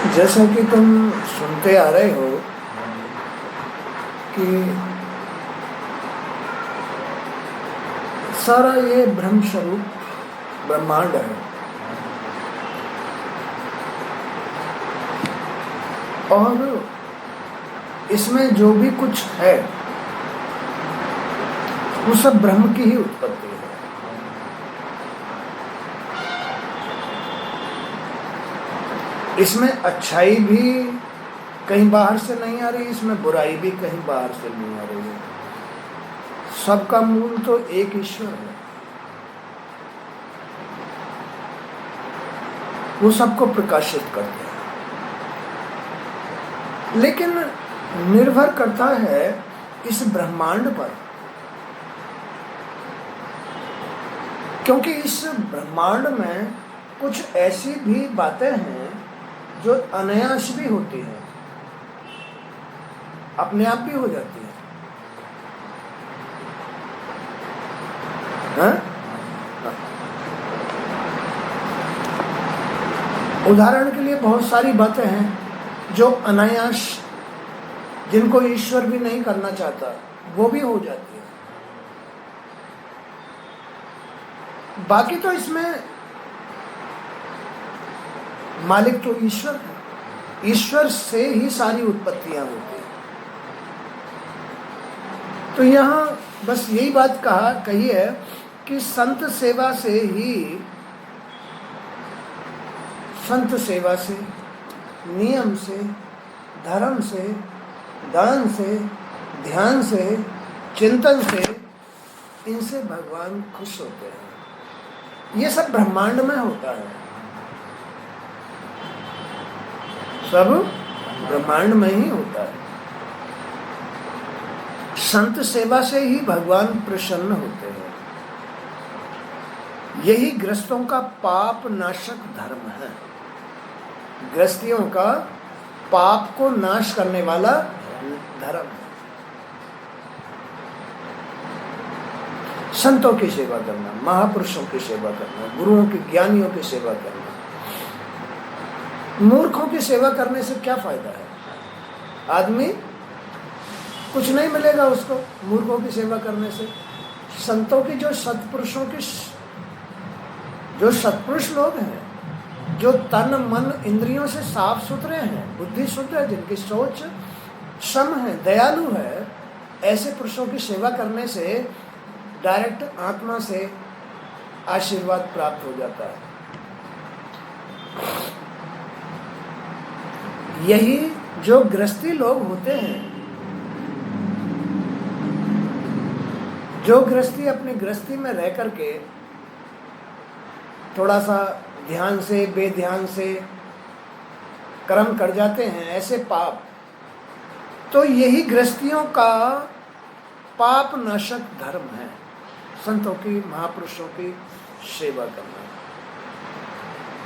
जैसा कि तुम सुनते आ रहे हो कि सारा ये ब्रह्म स्वरूप ब्रह्मांड है और इसमें जो भी कुछ है वो सब ब्रह्म की ही उत्पत्ति है। इसमें अच्छाई भी कहीं बाहर से नहीं आ रही, इसमें बुराई भी कहीं बाहर से नहीं आ रही है। सबका मूल तो एक ईश्वर है, वो सबको प्रकाशित करते हैं। लेकिन निर्भर करता है इस ब्रह्मांड पर, क्योंकि इस ब्रह्मांड में कुछ ऐसी भी बातें हैं जो अनायास भी होती हैं, अपने आप भी हो जाती है। हाँ? उदाहरण के लिए बहुत सारी बातें हैं जो अनायास, जिनको ईश्वर भी नहीं करना चाहता, वो भी हो जाती है। बाकी तो इसमें मालिक तो ईश्वर है, ईश्वर से ही सारी उत्पत्तियां होती हैं। तो यहाँ बस यही बात कही है कि संत सेवा से, नियम से, धर्म से, दान से, ध्यान से, चिंतन से, इनसे भगवान खुश होते हैं। ये सब ब्रह्मांड में होता है, सब ब्रह्मांड में ही होता है। संत सेवा से ही भगवान प्रसन्न होते हैं। यही गृहस्थों का पाप नाशक धर्म है, गृहस्थियों का पाप को नाश करने वाला धर्म है। संतों की सेवा करना, महापुरुषों की सेवा करना, गुरुओं की, ज्ञानियों की सेवा करना। मूर्खों की सेवा करने से क्या फायदा है? आदमी कुछ नहीं मिलेगा उसको मूर्खों की सेवा करने से। संतों की, जो सत्पुरुषों की, जो सत्पुरुष लोग हैं, जो तन मन इंद्रियों से साफ सुथरे हैं, बुद्धि शुद्ध है, जिनकी सोच सम है, दयालु है, ऐसे पुरुषों की सेवा करने से डायरेक्ट आत्मा से आशीर्वाद प्राप्त हो जाता है। यही जो गृहस्थी लोग होते हैं, जो गृहस्थी अपनी गृहस्थी में रह करके थोड़ा सा ध्यान से, बेध्यान से कर्म कर जाते हैं, ऐसे पाप, तो यही गृहस्थियों का पाप नाशक धर्म है, संतों की, महापुरुषों की सेवा करना।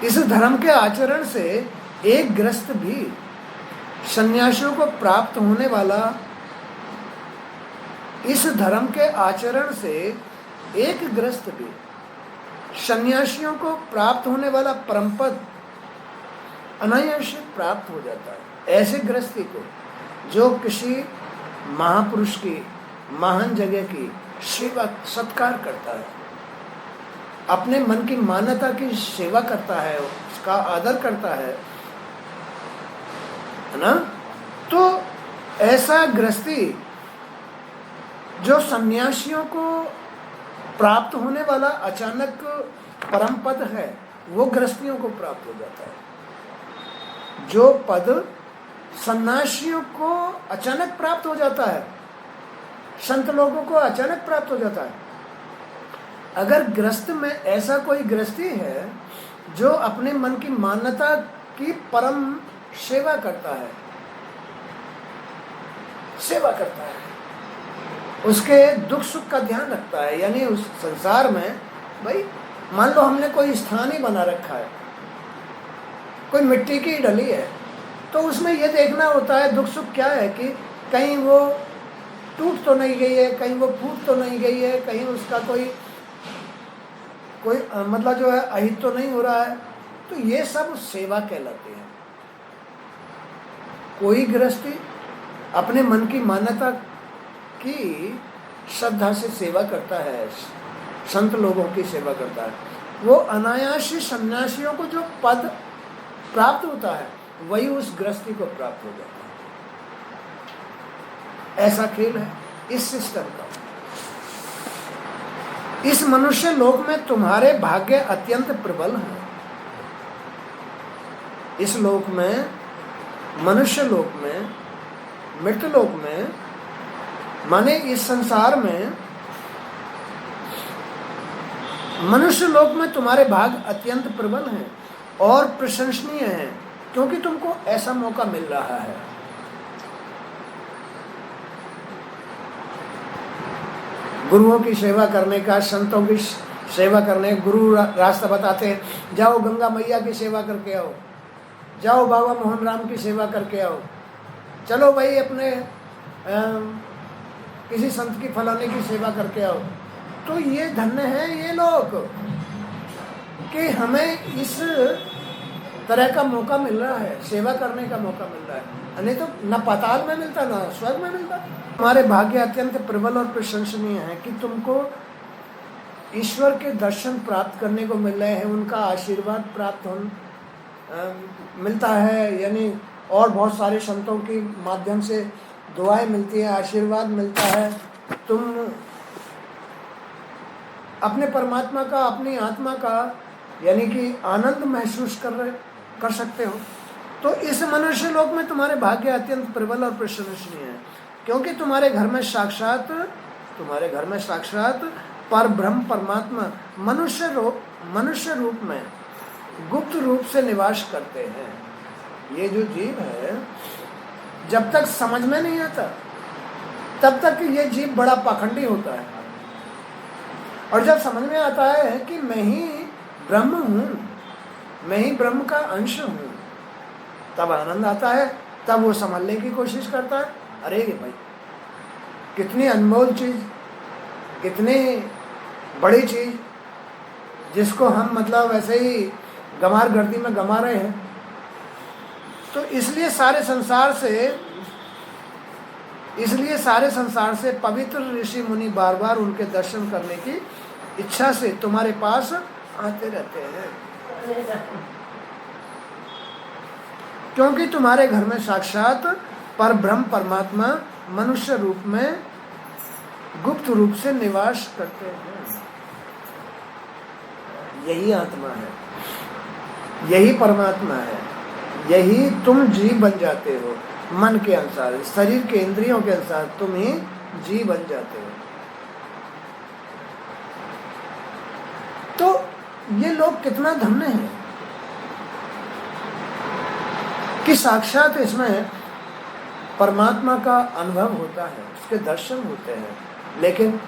इस धर्म के आचरण से एक गृहस्थ भी, सन्यासियों को प्राप्त होने वाला, इस धर्म के आचरण से एक गृहस्थ भी सन्यासियों को प्राप्त होने वाला परमपद अनायास प्राप्त हो जाता है। ऐसे गृहस्थी को जो किसी महापुरुष की, महान जगह की सेवा सत्कार करता है, अपने मन की मान्यता की सेवा करता है, उसका आदर करता है ना, तो ऐसा गृहस्थी जो सन्यासियों को प्राप्त होने वाला अचानक परम पद है, वो गृहस्थियों को प्राप्त हो जाता है। जो पद सन्यासियों को अचानक प्राप्त हो जाता है, संत लोगों को अचानक प्राप्त हो जाता है। अगर गृहस्थ में ऐसा कोई गृहस्थी है जो अपने मन की मान्यता की परम सेवा करता है, उसके दुख सुख का ध्यान रखता है, यानी उस संसार में, भाई मान लो हमने कोई स्थान ही बना रखा है, कोई मिट्टी की डली है, तो उसमें यह देखना होता है दुख सुख क्या है कि कहीं वो टूट तो नहीं गई है, कहीं वो फूट तो नहीं गई है, कहीं उसका कोई मतलब जो है अहित तो नहीं हो रहा है। तो ये सब सेवा कहलाती है। कोई गृहस्थी अपने मन की मान्यता की श्रद्धा से सेवा करता है, संत लोगों की सेवा करता है, वो अनायासी सन्यासियों को जो पद प्राप्त होता है वही उस गृहस्थी को प्राप्त हो जाता है। ऐसा खेल है इस सिस्टम का। इस मनुष्य लोक में तुम्हारे भाग्य अत्यंत प्रबल है। इस लोक में, मनुष्य लोक में, मृत लोक में, माने इस संसार में, मनुष्य लोक में तुम्हारे भाग अत्यंत प्रबल हैं और प्रशंसनीय हैं, क्योंकि तुमको ऐसा मौका मिल रहा है। गुरुओं की सेवा करने का, संतों की सेवा करने, गुरु रास्ता बताते हैं, जाओ गंगा मैया की सेवा करके आओ, जाओ बाबा मोहन राम की सेवा करके आओ, चलो भाई अपने किसी संत की फलाने की सेवा करके आओ। तो ये धन्य है ये लोग कि हमें इस तरह का मौका मिल रहा है, सेवा करने का मौका मिल रहा है, नहीं तो न पाताल में मिलता न स्वर्ग में मिलता। हमारे भाग्य अत्यंत प्रबल और प्रशंसनीय है कि तुमको ईश्वर के दर्शन प्राप्त करने को मिल रहे हैं, उनका आशीर्वाद प्राप्त मिलता है, यानी और बहुत सारे संतों के माध्यम से दुआएं मिलती है, आशीर्वाद मिलता है। तुम अपने परमात्मा का, अपनी आत्मा का यानी कि आनंद महसूस कर सकते हो। तो इस मनुष्य लोक में तुम्हारे भाग्य अत्यंत प्रबल और प्रशंसनीय है, क्योंकि तुम्हारे घर में साक्षात पर ब्रह्म परमात्मा मनुष्य रूप में गुप्त रूप से निवास करते हैं। ये जो जीव है, जब तक समझ में नहीं आता तब तक ये जीव बड़ा पाखंडी होता है, और जब समझ में आता है कि मैं ही ब्रह्म हूँ, मैं ही ब्रह्म का अंश हूँ, तब आनंद आता है। तब वो समझने की कोशिश करता है, अरे भाई कितनी अनमोल चीज़, कितनी बड़ी चीज़, जिसको हम मतलब ऐसे ही गंवार गर्दी में गंवा रहे हैं। तो इसलिए सारे संसार से पवित्र ऋषि मुनि बार बार उनके दर्शन करने की इच्छा से तुम्हारे पास आते रहते हैं, क्योंकि तुम्हारे घर में साक्षात पर ब्रह्म परमात्मा मनुष्य रूप में गुप्त रूप से निवास करते हैं। यही आत्मा है, यही परमात्मा है, यही तुम जीव बन जाते हो। मन के अनुसार, शरीर के इंद्रियों के अनुसार तुम ही जीव बन जाते हो। तो ये लोग कितना धन्य हैं कि साक्षात इसमें परमात्मा का अनुभव होता है, उसके दर्शन होते हैं। लेकिन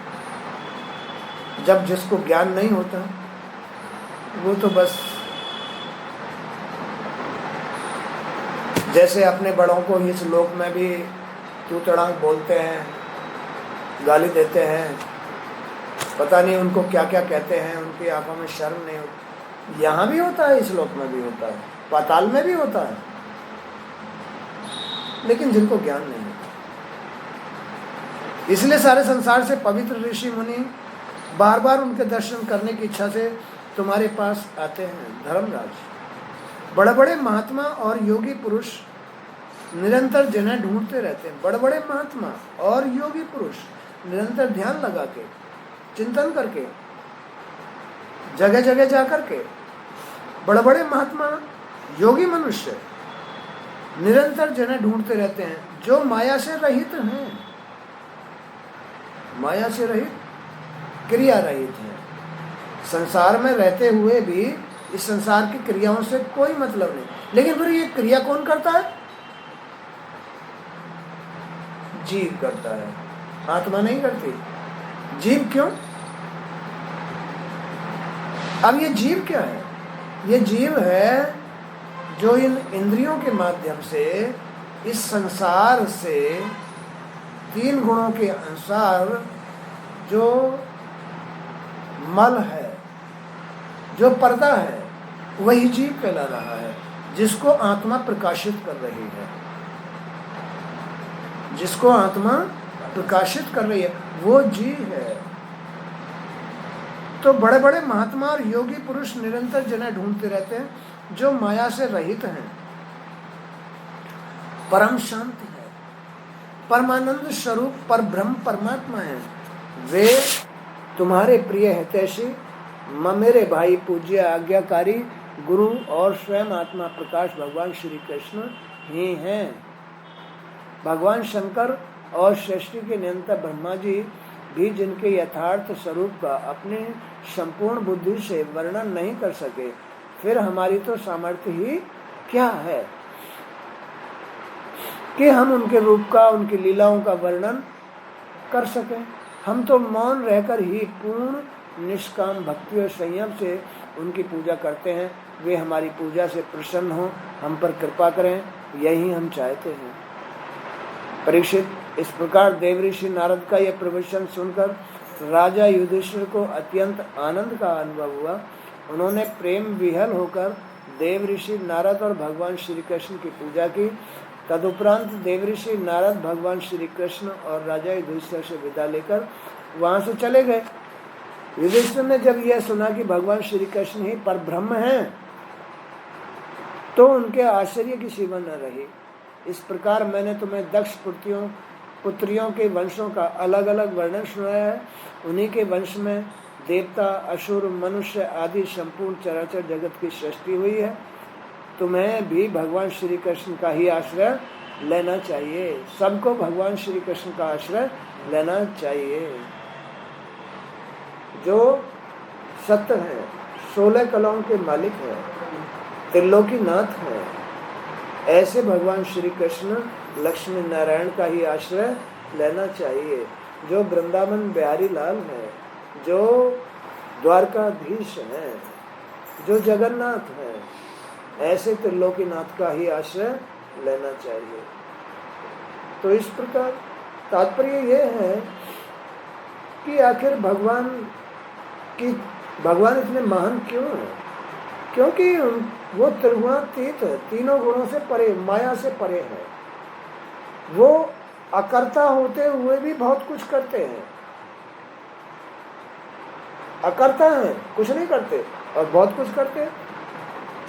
जब जिसको ज्ञान नहीं होता वो तो बस जैसे अपने बड़ों को इस लोक में भी तू तड़ाक बोलते हैं, गाली देते हैं, पता नहीं उनको क्या क्या कहते हैं, उनकी आंखों में शर्म नहीं होती। यहाँ भी होता है, इस लोक में भी होता है, पाताल में भी होता है, लेकिन जिनको ज्ञान नहीं होता। इसलिए सारे संसार से पवित्र ऋषि मुनि बार बार उनके दर्शन करने की इच्छा से तुम्हारे पास आते हैं। धर्मराज, बड़े बड़े महात्मा और योगी पुरुष निरंतर जिन्हें ढूंढते रहते हैं। बड़े बड़े महात्मा और योगी पुरुष निरंतर ध्यान लगा के, चिंतन करके, जगह जगह जा करके, बड़े बड़े महात्मा योगी मनुष्य निरंतर जिन्हें ढूंढते रहते हैं, जो माया से रहित हैं, माया से रहित, क्रिया रहित हैं। संसार में रहते हुए भी इस संसार की क्रियाओं से कोई मतलब नहीं। लेकिन फिर ये क्रिया कौन करता है? जीव करता है, आत्मा नहीं करती। जीव क्यों? अब ये जीव क्या है? ये जीव है जो इन इंद्रियों के माध्यम से इस संसार से तीन गुणों के अनुसार जो मल है, जो पर्दा है, वही जीव कहला रहा है, जिसको आत्मा प्रकाशित कर रही है। जिसको आत्मा प्रकाशित कर रही है, वो जी है। तो बड़े बड़े महात्मा और योगी पुरुष निरंतर जिन्हें ढूंढते रहते हैं जो माया से रहित हैं, परम शांत है, परमानंद स्वरूप पर ब्रह्म परमात्मा है, वे तुम्हारे प्रिय हितैषी मेरे भाई पूज्य आज्ञाकारी गुरु और स्वयं आत्मा प्रकाश भगवान श्री कृष्ण ही हैं। भगवान शंकर और सृष्टि के नियंता ब्रह्मा जी भी जिनके यथार्थ स्वरूप का अपने संपूर्ण बुद्धि से वर्णन नहीं कर सके, फिर हमारी तो सामर्थ्य ही क्या है कि हम उनके रूप का, उनकी लीलाओं का वर्णन कर सकें। हम तो मौन रहकर ही पूर्ण निष्काम भक्ति और संयम से उनकी पूजा करते हैं। वे हमारी पूजा से प्रसन्न हों, हम पर कृपा करें, यही हम चाहते हैं। परीक्षित, इस प्रकार देवऋषि नारद का यह प्रवचन सुनकर राजा युधिष्ठिर को अत्यंत आनंद का अनुभव हुआ। उन्होंने प्रेम विहल होकर देवऋषि नारद और भगवान श्री कृष्ण की पूजा की। तदुपरांत देवऋषि नारद भगवान श्री कृष्ण और राजा युधिष्ठिर से विदा लेकर वहां से चले गए। युधिष्ठिर ने जब यह सुना कि भगवान श्री कृष्ण ही परब्रह्म हैं, तो उनके आश्चर्य की सीमा न रही। इस प्रकार मैंने तुम्हें दक्ष पुत्रियों के वंशों का अलग अलग वर्णन सुनाया है। उन्हीं के वंश में देवता, असुर, मनुष्य आदि संपूर्ण चराचर जगत की सृष्टि हुई है। तुम्हें भी भगवान श्री कृष्ण का ही आश्रय लेना चाहिए। सबको भगवान श्री कृष्ण का आश्रय लेना चाहिए, जो सत्य है, 16 कलाओं के मालिक है, त्रिलोकीनाथ है। ऐसे भगवान श्री कृष्ण लक्ष्मी नारायण का ही आश्रय लेना चाहिए, जो वृंदावन बिहारी लाल है, जो द्वारकाधीश है, जो जगन्नाथ है। ऐसे त्रिलोकीनाथ का ही आश्रय लेना चाहिए। तो इस प्रकार तात्पर्य यह है कि आखिर भगवान इतने महान क्यों है? क्योंकि वो त्रिगुणातीत है, तीनों गुणों से परे, माया से परे है। वो अकर्ता होते हुए भी बहुत कुछ करते हैं। अकर्ता है, कुछ नहीं करते, और बहुत कुछ करते हैं।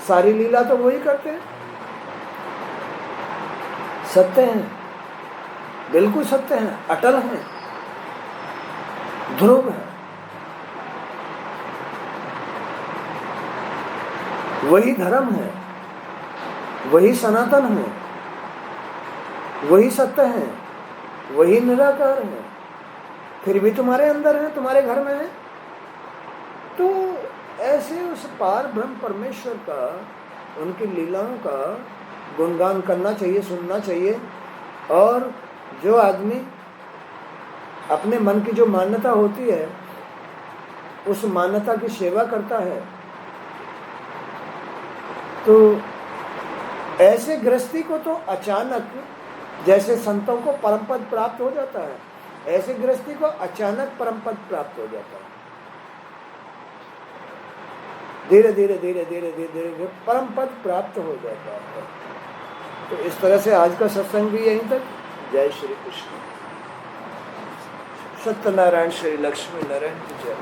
सारी लीला तो वही करते हैं। सत्य हैं, बिल्कुल सत्य हैं, अटल हैं, ध्रुव है। वही धर्म है, वही सनातन है, वही सत्य है, वही निराकार है। फिर भी तुम्हारे अंदर है, तुम्हारे घर में है। तो ऐसे उस पार ब्रह्म परमेश्वर का, उनकी लीलाओं का गुणगान करना चाहिए, सुनना चाहिए। और जो आदमी अपने मन की जो मान्यता होती है, उस मान्यता की सेवा करता है, तो ऐसे गृहस्थी को तो अचानक, जैसे संतों को परम पद प्राप्त हो जाता है, ऐसे गृहस्थी को अचानक परम पद प्राप्त हो जाता है। धीरे धीरे धीरे धीरे धीरे धीरे परम पद प्राप्त हो जाता है। तो इस तरह से आज का सत्संग भी यहीं तक। जय श्री कृष्ण। सत्यनारायण श्री लक्ष्मी नारायण की जय।